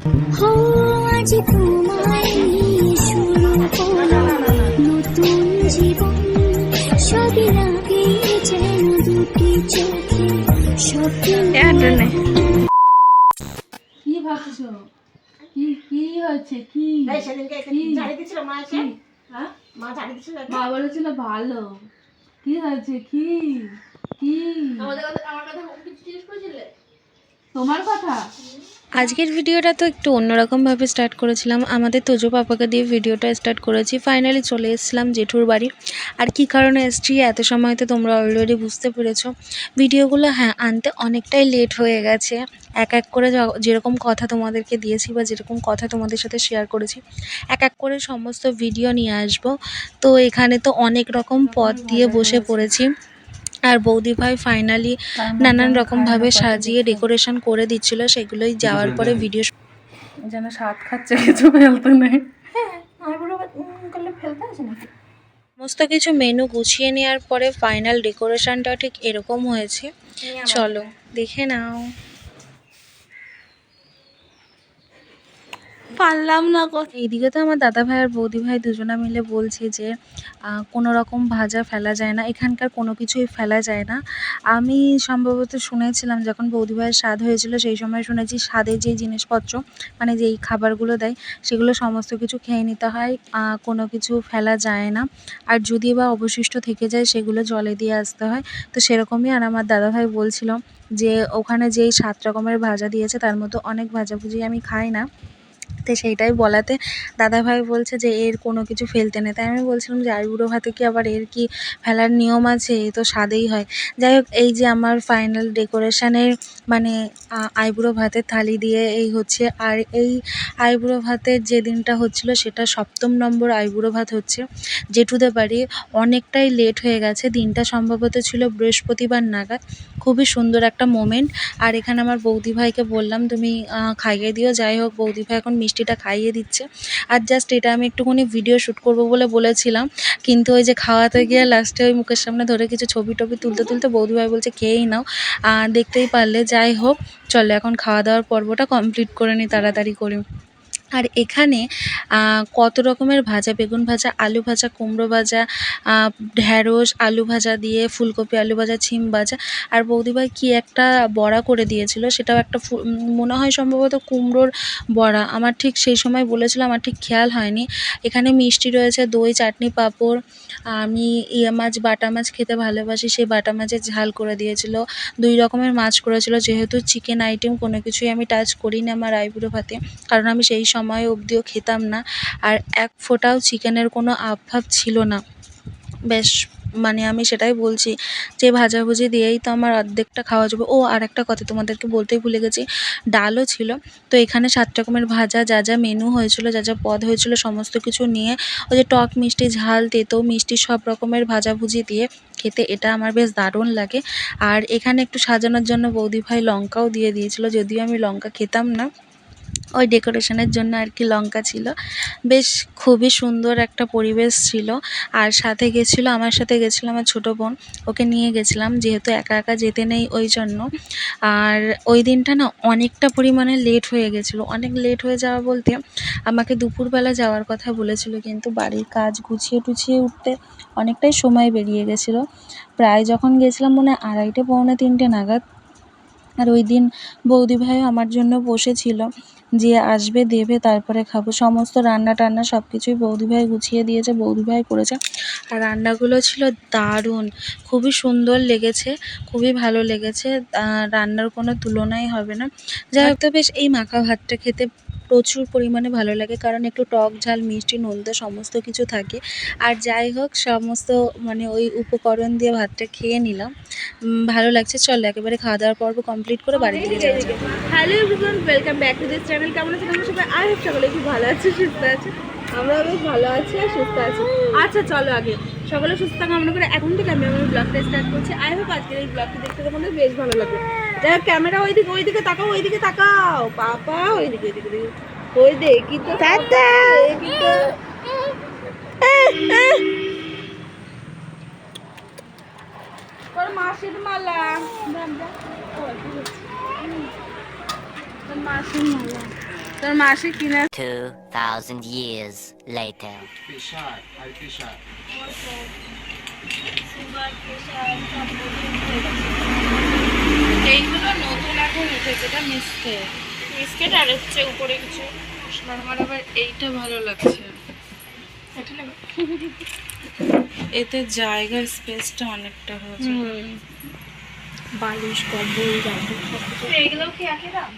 আজ তোমায় নিয়ে শুরু হলো নতুন জীবন, সবই লাগে যেন দুটি চোখে স্বপ্ন। কি ভাবছো? কি কি হয়েছে? কি সেদিনকে ঝাড়ি দিছিল মা এসে, হ্যাঁ মা ঝাড়ি দিছিল। মা বলেছিল ভালো। কি হয়েছে? কি কি আমার কথা কিছু জিজ্ঞেস করেছিলে? তোমার কথা? আজকের ভিডিওটা তো একটু অন্যরকমভাবে স্টার্ট করেছিলাম। আমাদের তোজো পাপাকে দিয়ে ভিডিওটা স্টার্ট করেছি। ফাইনালি চলে এসেছিলাম জেঠুর বাড়ি। আর কি কারণে এসেছি এত সময় তো তোমরা অলরেডি বুঝতে পেরেছো। ভিডিওগুলো আনতে অনেকটাই লেট হয়ে গেছে। এক এক করে যেরকম কথা তোমাদেরকে দিয়েছি বা যেরকম কথা তোমাদের সাথে শেয়ার করেছি, এক এক করে সমস্ত ভিডিও নিয়ে আসবো। তো এখানে তো অনেক রকম পদ দিয়ে বসে পড়েছি। আর বৌদি ভাই ফাইনালি নানান রকমভাবে সাজিয়ে ডেকোরেশন করে দিচ্ছিল, সেগুলোই যাওয়ার পরে ভিডিও যেন স্বাদ খাচ্ছে, কিছু ফেলতে নেই। করলে ফেলতে আছে নাকি? সমস্ত কিছু মেনু গুছিয়ে নেওয়ার পরে ফাইনাল ডেকোরেশনটা ঠিক এরকম হয়েছে। চলো দেখে নাও। পারলাম না কথা। এইদিকে তো আমার দাদা ভাই আর বৌদি ভাই দুজনা মিলে বলছে যে কোনো রকম ভাজা ফেলা যায় না, এখানকার কোনো কিছুই ফেলা যায় না। আমি সম্ভবত শুনেছিলাম যখন বৌদি ভাইয়ের স্বাদ হয়েছিল, সেই সময় শুনেছি স্বাদের যেই জিনিসপত্র মানে যেই খাবারগুলো দেয় সেগুলো সমস্ত কিছু খেয়ে নিতে হয়, কোনো কিছু ফেলা যায় না। আর যদি বা অবশিষ্ট থেকে যায় সেগুলো জলে দিয়ে আসতে হয়। তো সেরকমই আর আমার দাদা ভাই বলছিল যে ওখানে যেই 7 রকমের ভাজা দিয়েছে তার মধ্যে অনেক ভাজাভুজি আমি খাই না। তো সেইটাই বলাতে দাদাভাই বলছে যে এর কোনো কিছু ফেলতে নেই। তাই আমি বলছিলাম যে আইবুড়ো ভাতে কি আবার এর কি ফেলার নিয়ম আছে? এ তো স্বাদেই হয়। যাই হোক, এই যে আমার ফাইনাল ডেকোরেশনের মানে আইবুড়ো ভাতের থালি দিয়ে এই হচ্ছে। আর এই আইবুড়ো ভাতের যে দিনটা হচ্ছিল সেটা 7ম নম্বর আইবুড়ো ভাত হচ্ছে জেঠুদের বাড়ি। অনেকটাই লেট হয়ে গেছে, দিনটা সম্ভবত ছিল বৃহস্পতিবার নাগাদ। খুবই সুন্দর একটা মোমেন্ট। আর এখানে আমার বৌদি ভাইকে বললাম তুমি খাইয়ে দিও। যাই হোক, বৌদি ভাই এখন মিষ্টিটা খাইয়ে দিচ্ছে। আর জাস্ট এটা আমি একটুখানি ভিডিও শ্যুট করব বলে বলেছিলাম, কিন্তু ওই যে খাওয়াতে গিয়ে লাস্টে ওই মুখের সামনে ধরে কিছু ছবি টবি তুলতে তুলতে বৌদি ভাই বলছে খেয়েই নাও, দেখতেই পারলে। যাই হোক, চলো এখন খাওয়া দাওয়ার পর্বটা কমপ্লিট করে নিই তাড়াতাড়ি করে। আর এখানে কত রকমের ভাজা, বেগুন ভাজা, আলু ভাজা, কুমড়ো ভাজা, ঢ্যাঁড়স আলু ভাজা দিয়ে, ফুলকপি আলু ভাজা, ছিম ভাজা। আর বৌদিভাই কি একটা বড়া করে দিয়েছিল, সেটাও একটা মনে হয় সম্ভবত কুমড়োর বড়া। আমার ঠিক সেই সময় বলেছিল, আমার ঠিক খেয়াল হয়নি। এখানে মিষ্টি রয়েছে, দই, চাটনি, পাঁপড়। আমি ইয়ে মাছ, বাটা মাছ খেতে ভালোবাসি, সেই বাটা মাছের ঝাল করে দিয়েছিল। 2 রকমের মাছ করেছিল। যেহেতু চিকেন আইটেম কোনো কিছুই আমি টাচ করি না আমার আইবুড়ো ভাতে, কারণ আমি সেই সময় অবধিও খেতাম না। আর এক ফোঁটাও চিকেনের কোনো আভাব ছিল না। বেশ মানে আমি সেটাই বলছি যে ভাজাভুজি দিয়েই তো আমার অর্ধেকটা খাওয়া যাবে। ও আর একটা কথা তোমাদেরকে বলতেই ভুলে গেছি, ডালও ছিল। তো এখানে 7 রকমের ভাজা, যা যা মেনু হয়েছিল, যা যা পদ হয়েছিল, সমস্ত কিছু নিয়ে ওই যে টক, মিষ্টি, ঝাল, তেতো, মিষ্টি সব রকমের ভাজাভুজি দিয়ে খেতে এটা আমার বেশ দারুণ লাগে। আর এখানে একটু সাজানোর জন্য বৌদি ভাই লঙ্কাও দিয়ে দিয়েছিল, যদিও আমি লঙ্কা খেতাম না, ওই ডেকোরেশনের জন্য আর কি লঙ্কা ছিল। বেশ খুবই সুন্দর একটা পরিবেশ ছিল। আর সাথে গেছিলো, আমার সাথে গেছিলো আমার ছোটো বোন, ওকে নিয়ে গেছিলাম যেহেতু একা একা যেতে নেই ওই জন্য। আর ওই দিনটা না অনেকটা পরিমাণে লেট হয়ে গেছিলো। অনেক লেট হয়ে যাওয়া বলতে আমাকে দুপুরবেলা যাওয়ার কথা বলেছিল, কিন্তু বাড়ির কাজ গুছিয়ে টুছিয়ে উঠতে অনেকটাই সময় বেরিয়ে গেছিলো। প্রায় যখন গেছিলাম মনে হয় 2:30 পৌনে 3টে নাগাদ। আর ওই দিন বৌদি ভাইও আমার জন্য বসেছিল যে আসবে, দেবে, তারপরে খাবো। সমস্ত রান্না টান্না সব কিছুই বৌদি ভাই গুছিয়ে দিয়েছে, বৌদি ভাই করেছে। আর রান্নাগুলো ছিল দারুণ, খুবই সুন্দর লেগেছে, খুবই ভালো লেগেছে। রান্নার কোনো তুলনাই হবে না। যাই হোক, তো বেশ এই মাখা ভাতটা খেতে প্রচুর পরিমাণে ভালো লাগে, কারণ একটু টক, ঝাল, মিষ্টি, নোনতা সমস্ত কিছু থাকে। আর যাই হোক, সমস্ত মানে ওই উপকরণ দিয়ে ভাতটা খেয়ে নিলাম, ভালো লাগছে। চলো একেবারে খাওয়া দাওয়ার পর্ব কমপ্লিট করে বাড়ির দিকে যাওয়া যাক। Hello everyone, welcome back to this channel. কেমন আছেন তোমরা সবাই? আই হোপ সকলে খুব ভালো আছে, সুস্থ আছে। আমরাও বেশ ভালো আছি আর সুস্থ আছি। আচ্ছা চলো আগে সকলে সুস্থ কামনা করে এখন থেকে আমি আমার ব্লগটা স্টার্ট করছি। আই হোপ আজকের এই ব্লগটি দেখতে তোমাদের বেশ ভালো লাগবে। যাই হোক, ক্যামেরা ওইদিকে তাকাও, ওইদিকে তাকাও পাপা, ওইদিকে ওই দেখি তো দাদা, দেখি তো তোর মাসির মালা, মাসির মালা তোর মাসি কিনে 2,000 years later. এইগুলো নতুন এখন উঠেছে, এটা মিস্টেক। মিস্টেক আর হচ্ছে উপরে কিছু। আমার আবার এইটা ভালো লাগছে, এটা নেব। এতে জায়গার স্পেসটা অনেকটা হয়েছে। বালিশ কম্বল জামা এগুলো কি একই দাম?